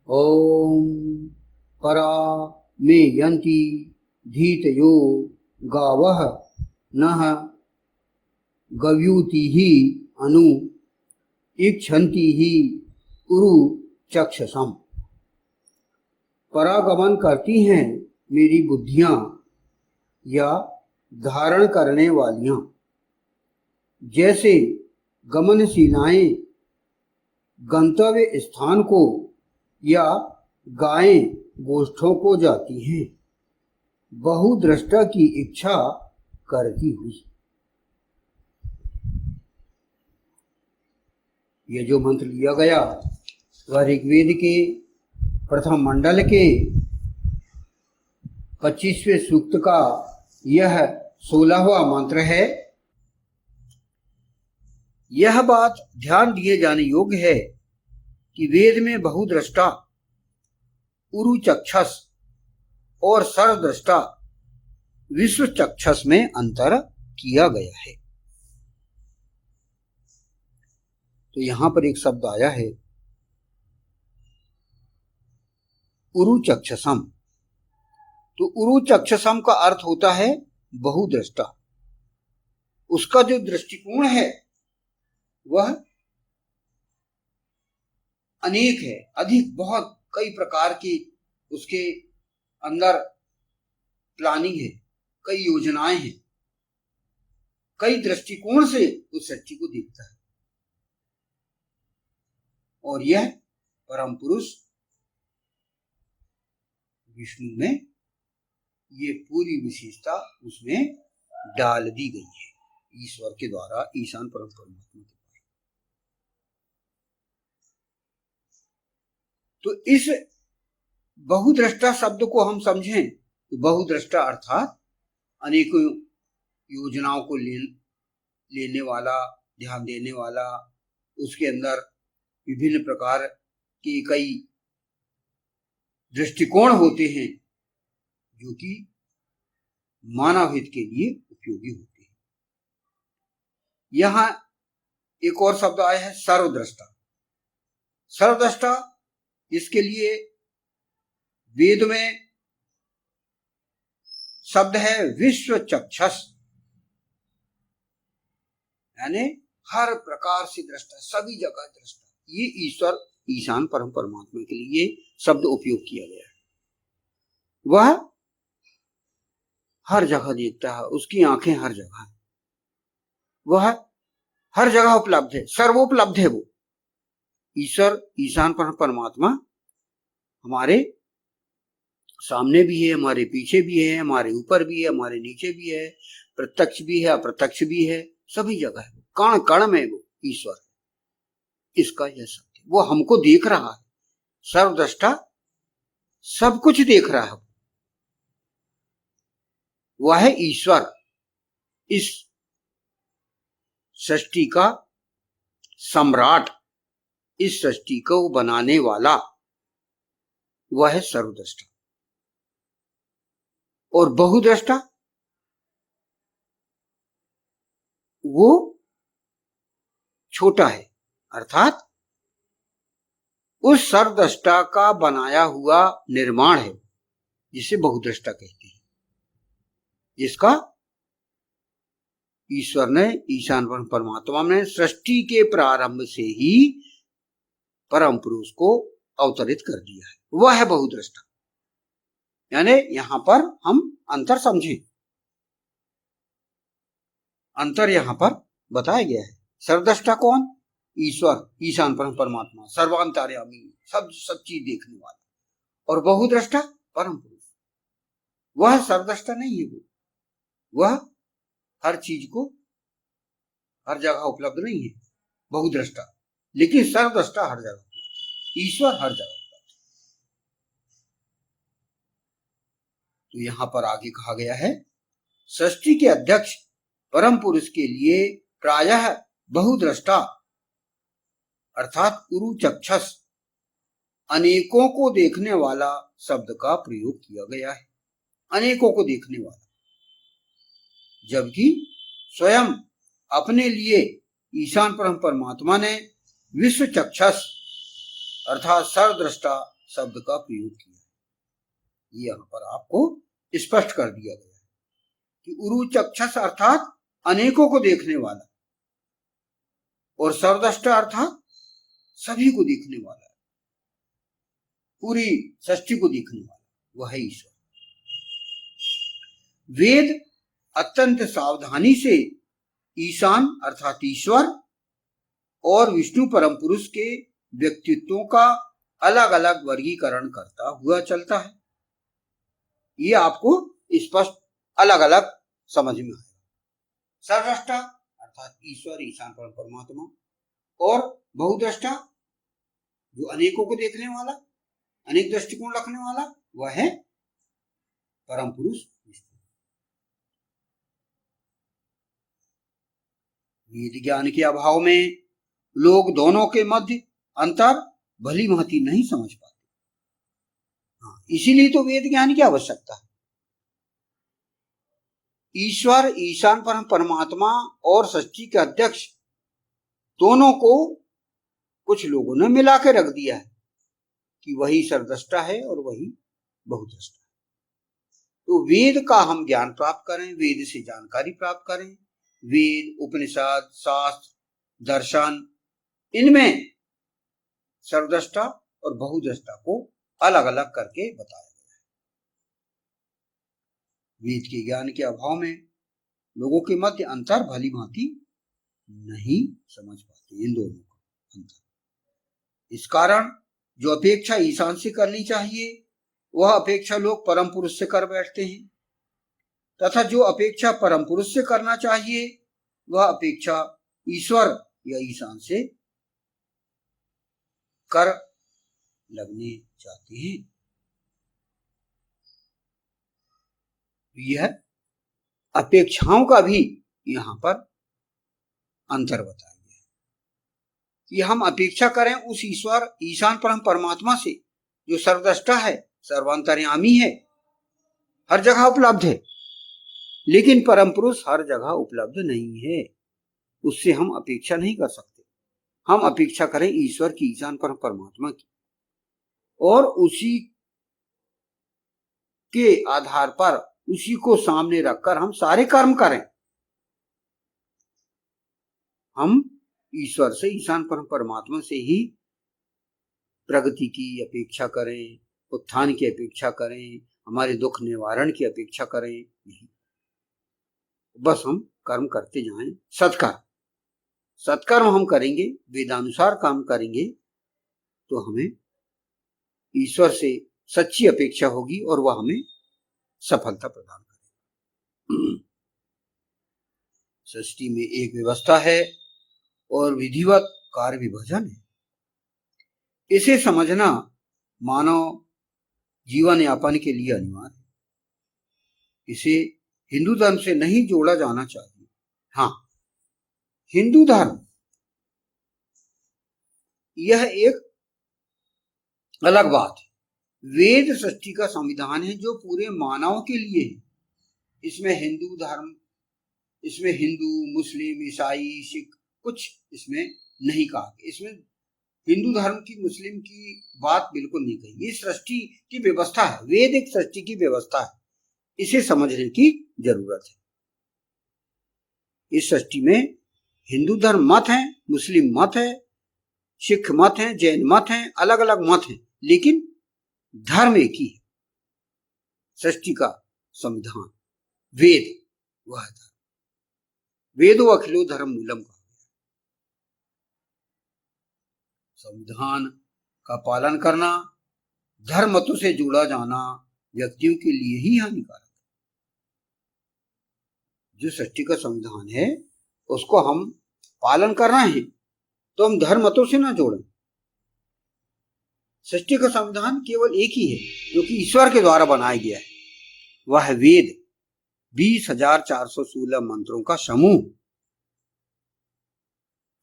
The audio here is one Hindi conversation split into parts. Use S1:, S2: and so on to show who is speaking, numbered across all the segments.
S1: ओम परा मे यन्ति धीतयो गावः नः गव्यूतिः अनु इक्षन्तिः उरु चक्षसम्। परागमन करती हैं मेरी बुद्धियां या धारण करने वालियां, जैसे गमनशीलाएं गंतव्य स्थान को या गायें गोष्ठों को जाती हैं, बहुद्रष्टा की इच्छा करती हुई। ये जो मंत्र लिया गया वह ऋग्वेद के प्रथम मंडल के 25वें सूक्त का यह 16वां मंत्र है। यह बात ध्यान दिए जाने योग्य है कि वेद में बहुद्रष्टा, उरुचक्षस और सर्वद्रष्टा, विश्वचक्षस में अंतर किया गया है। तो यहां पर एक शब्द आया है उरुचक्षसम। तो उरुचक्षसम का अर्थ होता है बहुद्रष्टा। उसका जो दृष्टिकोण है वह अनेक है, अधिक, बहुत, कई प्रकार की उसके अंदर प्लानिंग है, कई योजनाएं हैं, कई दृष्टिकोण से उस सृष्टि को देखता है। और यह परम पुरुष विष्णु में ये पूरी विशेषता उसमें डाल दी गई है, ईश्वर के द्वारा, ईशान परम परमात्मा के द्वारा। तो इस बहुद्रष्टा शब्द को हम समझें तो बहुद्रष्टा अर्थात अनेकों योजनाओं को लेने वाला, ध्यान देने वाला, उसके अंदर विभिन्न प्रकार के कई दृष्टिकोण होते हैं जो कि मानव हित के लिए उपयोगी होते हैं। यहां एक और शब्द आया है सर्वद्रष्टा। सर्वद्रष्टा, इसके लिए वेद में शब्द है विश्वचक्षस, यानी हर प्रकार से दृष्टा, सभी जगह दृष्टा। ये ईश्वर, ईशान परम परमात्मा के लिए शब्द उपयोग किया गया है। वह हर जगह देखता है, उसकी आंखें हर जगह है, वह हर जगह उपलब्ध है, सर्वोपलब्ध है। वो ईश्वर, ईशान परम परमात्मा हमारे सामने भी है, हमारे पीछे भी है, हमारे ऊपर भी है, हमारे नीचे भी है, प्रत्यक्ष भी है, अप्रत्यक्ष भी है, सभी जगह है। कण कण में वो ईश्वर, इसका यह सत्य, वो हमको देख रहा है। सर्वद्रष्टा सब कुछ देख रहा है, वह है ईश्वर। इस सृष्टि का सम्राट, इस सृष्टि को बनाने वाला, वह है सर्वद्रष्टा। और बहुद्रष्टा, वो छोटा है, अर्थात उस सर्वद्रष्टा का बनाया हुआ निर्माण है, जिसे बहुद्रष्टा कहते हैं, जिसका ईश्वर ने, ईशान परमात्मा ने सृष्टि के प्रारंभ से ही परम पुरुष को अवतरित कर दिया है, वह है बहुद्रष्टा। यानी यहां पर हम अंतर समझें, अंतर यहां पर बताया गया है। सर्वद्रष्टा कौन? ईश्वर, ईशान परम परमात्मा, सर्वांतर्यामी, सब चीज देखने वाला। और बहुद्रष्टा परम पुरुष, वह सर्वद्रष्टा नहीं है, वह हर चीज को हर जगह उपलब्ध नहीं है, बहुद्रष्टा। लेकिन सर्वद्रष्टा हर जगह उपलब्ध, ईश्वर हर जगह उपलब्ध। तो यहां पर आगे कहा गया है, सृष्टि के अध्यक्ष परम पुरुष के लिए प्रायः बहुद्रष्टा अर्थात उरुचक्षस, अनेकों को देखने वाला शब्द का प्रयोग किया गया है। अनेकों को देखने वाला, जबकि स्वयं अपने लिए ईशान परम परमात्मा ने विश्वचक्षस अर्थात सर्वद्रष्टा शब्द का प्रयोग किया है। ये यहाँ पर आपको स्पष्ट कर दिया गया है कि उरु चक्षस अर्थात अनेकों को देखने वाला, और सर्वद्रष्टा अर्थात सभी को देखने वाला, पूरी सृष्टि को देखने वाला, वह है ईश्वर। वेद अत्यंत सावधानी से ईशान अर्थात ईश्वर और विष्णु परम पुरुष के व्यक्तित्वों का अलग अलग वर्गीकरण करता हुआ चलता है। ये आपको स्पष्ट अलग अलग समझ में आएगा। सर्वद्रष्टा अर्थात ईश्वर ईशान परम परमात्मा, और बहुद्रष्टा जो अनेकों को देखने वाला, अनेक दृष्टिकोण रखने वाला, वह है परम पुरुष विष्णु। वेद ज्ञान के अभाव में लोग दोनों के मध्य अंतर भली भांति नहीं समझ पाते। इसीलिए तो वेद ज्ञान की आवश्यकता है। ईश्वर ईशान परम परमात्मा और सृष्टि के अध्यक्ष दोनों को कुछ लोगों ने मिला के रख दिया है कि वही सर्वद्रष्टा है और वही बहुद्रष्टा है। तो वेद का हम ज्ञान प्राप्त करें, वेद से जानकारी प्राप्त करें। वेद, उपनिषद, शास्त्र, दर्शन, इनमें सर्वद्रष्टा और बहुद्रष्टा को अलग अलग करके बताया गया है। वेद के ज्ञान के अभाव में लोगों के मध्य अंतर भली भांति नहीं समझ पाते इन दोनों का अंतर। इस कारण जो अपेक्षा ईशान से करनी चाहिए वह अपेक्षा लोग परम पुरुष से कर बैठते हैं, तथा जो अपेक्षा परम पुरुष से करना चाहिए वह अपेक्षा ईश्वर या ईशान से कर लगने चाहते हैं। यह अपेक्षाओं का भी यहाँ पर अंतर बताया गया है कि हम अपेक्षा करें उस ईश्वर ईशान परम परमात्मा से जो सर्वद्रष्टा है, सर्वांतर्यामी है, हर जगह उपलब्ध है। लेकिन परम पुरुष हर जगह उपलब्ध नहीं है, उससे हम अपेक्षा नहीं कर सकते। हम अपेक्षा करें ईश्वर की, ईशान परम परमात्मा की, और उसी के आधार पर उसी को सामने रखकर हम सारे कर्म करें। हम ईश्वर से, ईशान परम परमात्मा से ही प्रगति की अपेक्षा करें, उत्थान की अपेक्षा करें, हमारे दुख निवारण की अपेक्षा करें। नहीं, बस हम कर्म करते जाएं। सत्कर्म हम करेंगे, वेदानुसार काम करेंगे, तो हमें ईश्वर से सच्ची अपेक्षा होगी और वह हमें सफलता प्रदान करेगा। सृष्टि में एक व्यवस्था है और विधिवत कार्य विभाजन है। इसे समझना मानव जीवन यापन के लिए अनिवार्य है। इसे हिंदू धर्म से नहीं जोड़ा जाना चाहिए। हाँ, हिंदू धर्म यह एक अलग बात है। वेद सृष्टि का संविधान है जो पूरे मानव के लिए है। इसमें हिंदू धर्म, इसमें हिंदू, मुस्लिम, ईसाई, सिख कुछ इसमें नहीं कहा। इसमें हिंदू धर्म की, मुस्लिम की बात बिल्कुल नहीं कही। ये सृष्टि की व्यवस्था है। वेद एक सृष्टि की व्यवस्था है, इसे समझने की जरूरत है। इस सृष्टि में हिंदू धर्म मत है, मुस्लिम मत है, सिख मत है, जैन मत है, अलग अलग मत है, लेकिन धर्म एक ही है। सृष्टि का संविधान वेद, वह धर्म। वेदो अखिलो धर्म मूलम कहा गया। संविधान का पालन करना, धर्म मतों से जुड़ा जाना व्यक्तियों के लिए ही हानिकारक है। जो सृष्टि का संविधान है उसको हम पालन करना है, तो हम धर्म मतों से ना जोड़ें। सृष्टि का संविधान केवल एक ही है जो कि ईश्वर के द्वारा बनाया गया है, वह है वेद। 20,416 मंत्रों का समूह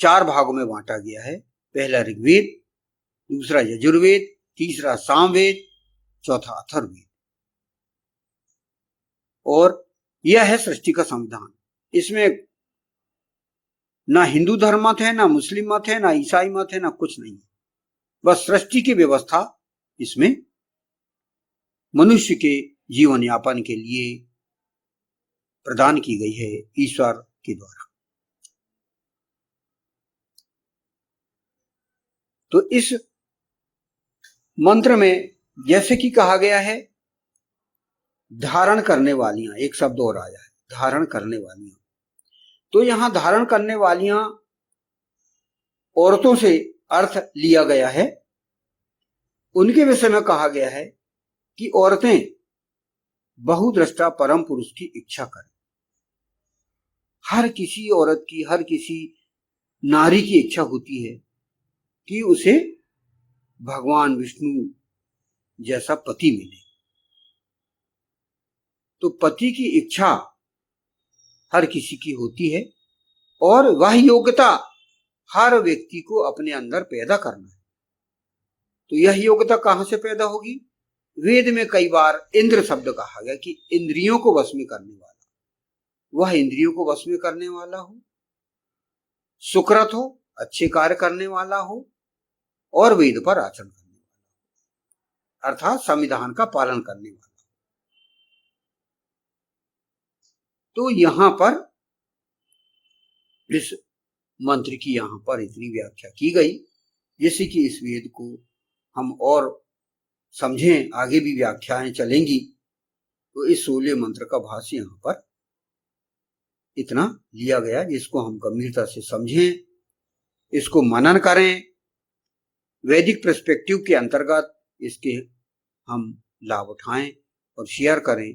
S1: 4 भागों में बांटा गया है। पहला ऋग्वेद, दूसरा यजुर्वेद, तीसरा सामवेद, चौथा अथर्ववेद। और यह है सृष्टि का संविधान। इसमें ना हिंदू धर्म मत है, ना मुस्लिम मत है, ना ईसाई मत है, ना कुछ नहीं है। बस सृष्टि की व्यवस्था इसमें मनुष्य के जीवन यापन के लिए प्रदान की गई है ईश्वर के द्वारा। तो इस मंत्र में जैसे कि कहा गया है धारण करने वालियां, एक शब्द और आया है धारण करने वालियां। तो यहां धारण करने वालियां औरतों से अर्थ लिया गया है। उनके विषय में कहा गया है कि औरतें बहुद्रष्टा परम पुरुष की इच्छा करें। हर किसी औरत की, हर किसी नारी की इच्छा होती है कि उसे भगवान विष्णु जैसा पति मिले। तो पति की इच्छा हर किसी की होती है और वह योग्यता हर व्यक्ति को अपने अंदर पैदा करना है। तो यह योग्यता कहां से पैदा होगी? वेद में कई बार इंद्र शब्द कहा गया कि इंद्रियों को वश में करने वाला, वह इंद्रियों को वश में करने वाला हो, सुकृत हो, अच्छे कार्य करने वाला हो और वेद पर आचरण करने वाला, अर्थात संविधान का पालन करने वाला। तो यहां पर इस मंत्र की यहां पर इतनी व्याख्या की गई, जिससे कि इस वेद को हम और समझें, आगे भी व्याख्याएं चलेंगी। तो इस 16 मंत्र का भाष्य यहां पर इतना लिया गया, जिसको हम गंभीरता से समझें, इसको मनन करें, वैदिक पर्सपेक्टिव के अंतर्गत इसके हम लाभ उठाएं और शेयर करें।